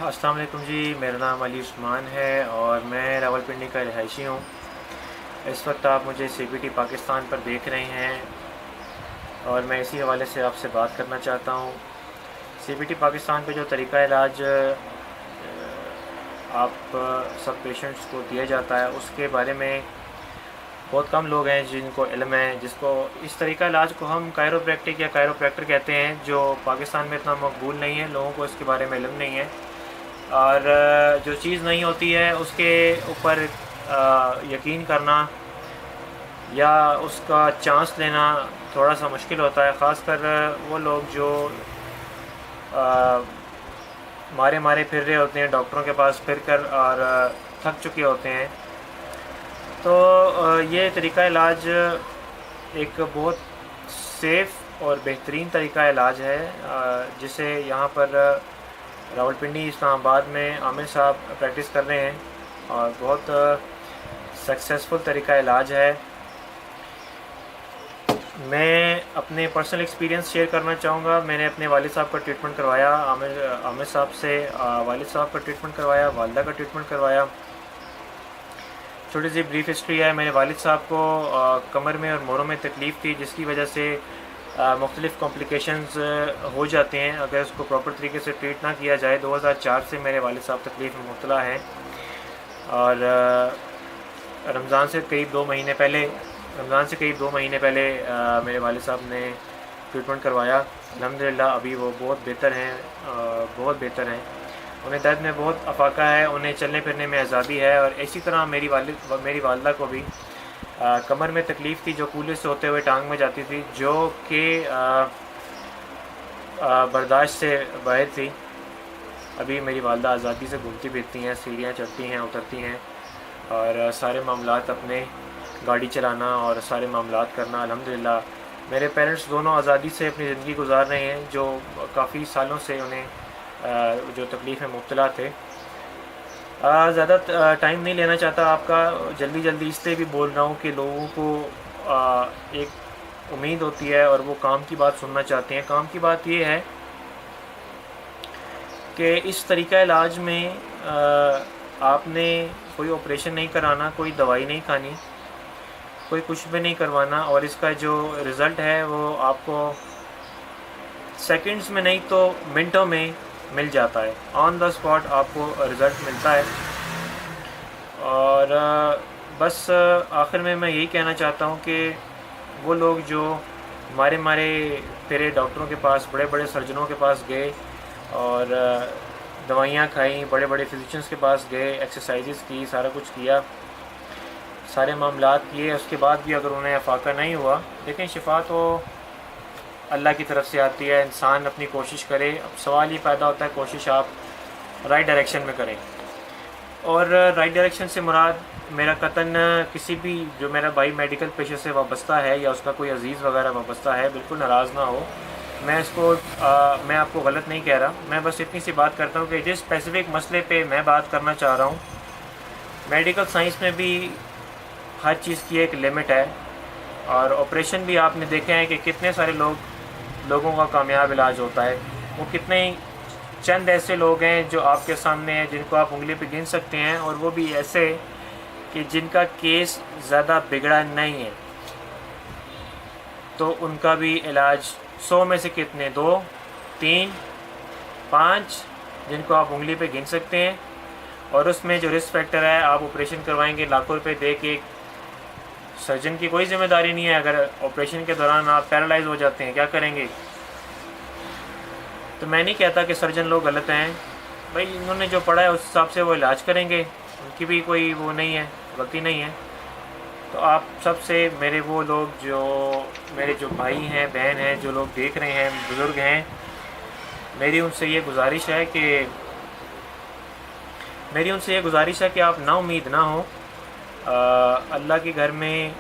अस्सलाम वालेकुम जी, मेरा नाम अली उस्मान है और मैं रावलपिंडी का रहायशी हूँ। इस वक्त आप मुझे CPT पाकिस्तान पर देख रहे हैं और मैं इसी हवाले से आपसे बात करना चाहता हूँ। CPT पाकिस्तान पे जो तरीक़ा इलाज आप सब पेशेंट्स को दिया जाता है, उसके बारे में बहुत कम लोग हैं जिनको इल्म है। जिसको इस तरीक़ा इलाज को हम कायरोप्रैक्टिक या कायरोप्रैक्टर कहते हैं, जो पाकिस्तान में इतना मकबूल नहीं है। लोगों को इसके बारे में इल्म नहीं है और जो चीज़ नहीं होती है उसके ऊपर यकीन करना या उसका चांस लेना थोड़ा सा मुश्किल होता है। ख़ासकर वो लोग जो मारे मारे फिर रहे होते हैं डॉक्टरों के पास फिर कर और थक चुके होते हैं। तो ये तरीक़ा इलाज एक बहुत सेफ़ और बेहतरीन तरीक़ा इलाज है, जिसे यहाँ पर रावलपिंडी इस्लामाबाद में आमिर साहब प्रैक्टिस कर रहे हैं और बहुत सक्सेसफुल तरीक़ा इलाज है। मैं अपने पर्सनल एक्सपीरियंस शेयर करना चाहूँगा। मैंने अपने वालिद साहब का ट्रीटमेंट करवाया, आमिर साहब से वालिद साहब का ट्रीटमेंट करवाया, वालिदा का ट्रीटमेंट करवाया। छोटी सी ब्रीफ हिस्ट्री है। मेरे वालिद साहब को कमर में और मोरों में तकलीफ़ थी, जिसकी वजह से मुख्तलिफ़ कॉम्प्लिकेशंस हो जाते हैं अगर उसको प्रॉपर तरीके से ट्रीट ना किया जाए। 2004 से मेरे वालिद साहब तकलीफ़ में मुब्तला हैं और रमज़ान से करीब 2 महीने पहले मेरे वालिद साहब ने ट्रीटमेंट करवाया। अल्हम्दुलिल्लाह अभी वो बहुत बेहतर हैं। उन्हें दर्द में बहुत अफाका है, उन्हें चलने फिरने में आज़ादी है। और इसी तरह मेरी वालिदा को भी कमर में तकलीफ़ थी, जो कूल्हे से होते हुए टांग में जाती थी, जो कि बर्दाश्त से बाहर थी। अभी मेरी वालिदा आज़ादी से घूमती फिरती हैं, सीढ़ियाँ चढ़ती हैं, उतरती हैं और सारे मामलात अपने गाड़ी चलाना और सारे मामलात करना। अल्हम्दुलिल्लाह मेरे पेरेंट्स दोनों आज़ादी से अपनी ज़िंदगी गुजार रहे हैं, जो काफ़ी सालों से उन्हें जो तकलीफ़ में मुब्तला थे। ज़्यादा टाइम नहीं लेना चाहता आपका, जल्दी इसलिए भी बोल रहा हूँ कि लोगों को एक उम्मीद होती है और वो काम की बात सुनना चाहते हैं। काम की बात ये है कि इस तरीक़ा इलाज में आपने कोई ऑपरेशन नहीं कराना, कोई दवाई नहीं खानी, कोई कुछ भी नहीं करवाना और इसका जो रिज़ल्ट है वो आपको सेकंड्स में नहीं तो मिनटों में मिल जाता है। ऑन द स्पॉट आपको रिज़ल्ट मिलता है। और बस आखिर में मैं यही कहना चाहता हूँ कि वो लोग जो मारे फिरे डॉक्टरों के पास, बड़े बड़े सर्जनों के पास गए और दवाइयाँ खाई, बड़े बड़े फिजिशियंस के पास गए, एक्सरसाइजेस की, सारा कुछ किया, सारे मामलात किए, उसके बाद भी अगर उन्हें अफाका नहीं हुआ, लेकिन शिफा तो अल्लाह की तरफ से आती है। इंसान अपनी कोशिश करे। अब सवाल ये पैदा होता है कोशिश आप राइट डायरेक्शन में करें। और राइट डायरेक्शन से मुराद मेरा कतन किसी भी जो मेरा भाई मेडिकल पेशे से वाबस्ता है या उसका कोई अजीज़ वगैरह वाबस्ता है, बिल्कुल नाराज़ ना हो। मैं आपको गलत नहीं कह रहा। मैं बस इतनी सी बात करता हूँ कि जिस स्पेसिफ़िक मसले पे मैं बात करना चाह रहा हूँ, मेडिकल साइंस में भी हर चीज़ की एक लिमिट है। और ऑपरेशन भी आपने देखे हैं कि कितने सारे लोगों का कामयाब इलाज होता है। वो कितने चंद ऐसे लोग हैं जो आपके सामने हैं, जिनको आप उंगली पे गिन सकते हैं, और वो भी ऐसे कि जिनका केस ज़्यादा बिगड़ा नहीं है, तो उनका भी इलाज 100 में से कितने, 2, 3, 5 जिनको आप उंगली पे गिन सकते हैं। और उसमें जो रिस्क फैक्टर है, आप ऑपरेशन करवाएंगे लाखों रुपए दे के, सर्जन की कोई ज़िम्मेदारी नहीं है। अगर ऑपरेशन के दौरान आप पैरालाइज हो जाते हैं, क्या करेंगे? तो मैं नहीं कहता कि सर्जन लोग गलत हैं भाई, इन्होंने जो पढ़ा है उस हिसाब से वो इलाज करेंगे, उनकी भी कोई वो नहीं है, गलती नहीं है। तो आप सबसे मेरे जो भाई हैं, बहन हैं, जो लोग देख रहे हैं, बुज़ुर्ग हैं, मेरी उनसे ये गुजारिश है कि आप नाउम्मीद ना हो। अल्लाह के घर में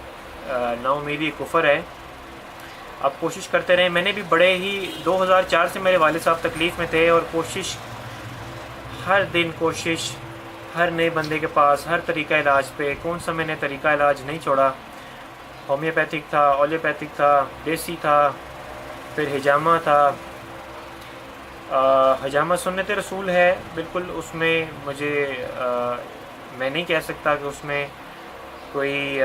नाउम्मीदी कुफ़र है। आप कोशिश करते रहें। मैंने भी बड़े ही 2004 से मेरे वालिद साहब तकलीफ़ में थे और हर नए बंदे के पास हर तरीक़ा इलाज पे, कौन सा मैंने तरीक़ा इलाज नहीं छोड़ा। होम्योपैथिक था, ओलियोपैथिक था, देसी था, फिर हिजामा था, حجامہ سنت رسول ہے بالکل، اس میں مجھے میں نہیں کہہ سکتا کہ اس میں کوئی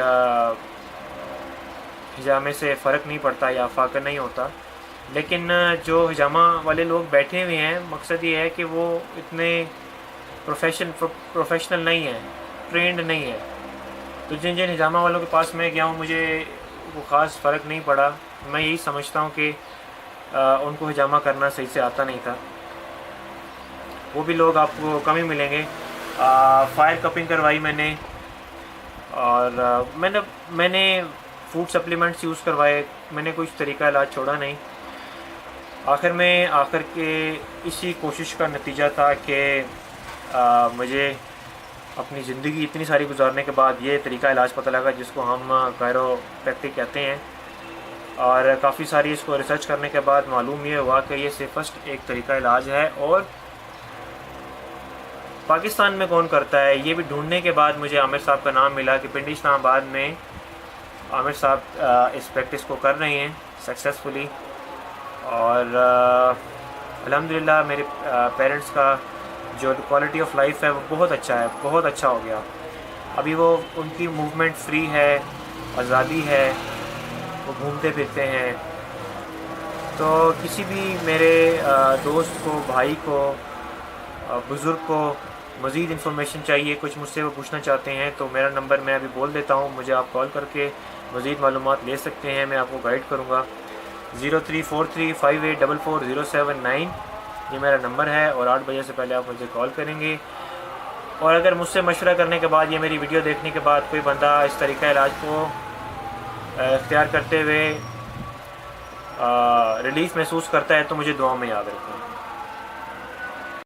حجامے سے فرق نہیں پڑتا یا فاقہ نہیں ہوتا، لیکن جو حجامہ والے لوگ بیٹھے ہوئے ہیں مقصد یہ ہے کہ وہ اتنے پروفیشنل نہیں ہیں، ٹرینڈ نہیں ہے، تو جن حجامہ والوں کے پاس میں گیا ہوں مجھے وہ خاص فرق نہیں پڑا. میں یہی سمجھتا ہوں کہ ان کو حجامہ کرنا صحیح سے آتا نہیں تھا. وہ بھی لوگ آپ کو کم ہی ملیں گے. فائر کپنگ کروائی میں نے، اور میں نے فوڈ سپلیمنٹس یوز کروائے. میں نے کچھ طریقہ علاج چھوڑا نہیں. آخر کے اسی کوشش کا نتیجہ تھا کہ مجھے اپنی زندگی اتنی ساری گزارنے کے بعد یہ طریقہ علاج پتہ لگا جس کو ہم کائروپریکٹک کہتے ہیں، اور کافی ساری اس کو ریسرچ کرنے کے بعد معلوم یہ ہوا کہ یہ سیفسٹ ایک طریقہ علاج ہے. اور پاکستان میں کون کرتا ہے یہ بھی ڈھونڈنے کے بعد مجھے عامر صاحب کا نام ملا کہ پنڈی اسلام آباد میں عامر صاحب اس پریکٹس کو کر رہے ہیں سکسیزفلی. اور الحمدللہ میرے پیرنٹس کا جو کوالٹی آف لائف ہے وہ بہت اچھا ہے، بہت اچھا ہو گیا. ابھی وہ ان کی موومنٹ فری ہے، آزادی ہے، وہ گھومتے پھرتے ہیں. تو کسی بھی میرے دوست کو، بھائی کو، بزرگ کو مزید انفارمیشن چاہیے، کچھ مجھ سے وہ پوچھنا چاہتے ہیں، تو میرا نمبر میں ابھی بول دیتا ہوں. مجھے آپ کال کر کے مزید معلومات لے سکتے ہیں، میں آپ کو گائیڈ کروں گا. 0343584407 یہ میرا نمبر ہے، اور 8 بجے سے پہلے آپ مجھے کال کریں گے. اور اگر مجھ سے مشورہ کرنے کے بعد، یہ میری ویڈیو دیکھنے کے بعد کوئی بندہ اس طریقہ علاج کو اختیار کرتے ہوئے ریلیف محسوس کرتا ہے تو مجھے دعاؤں میں یاد رکھیں.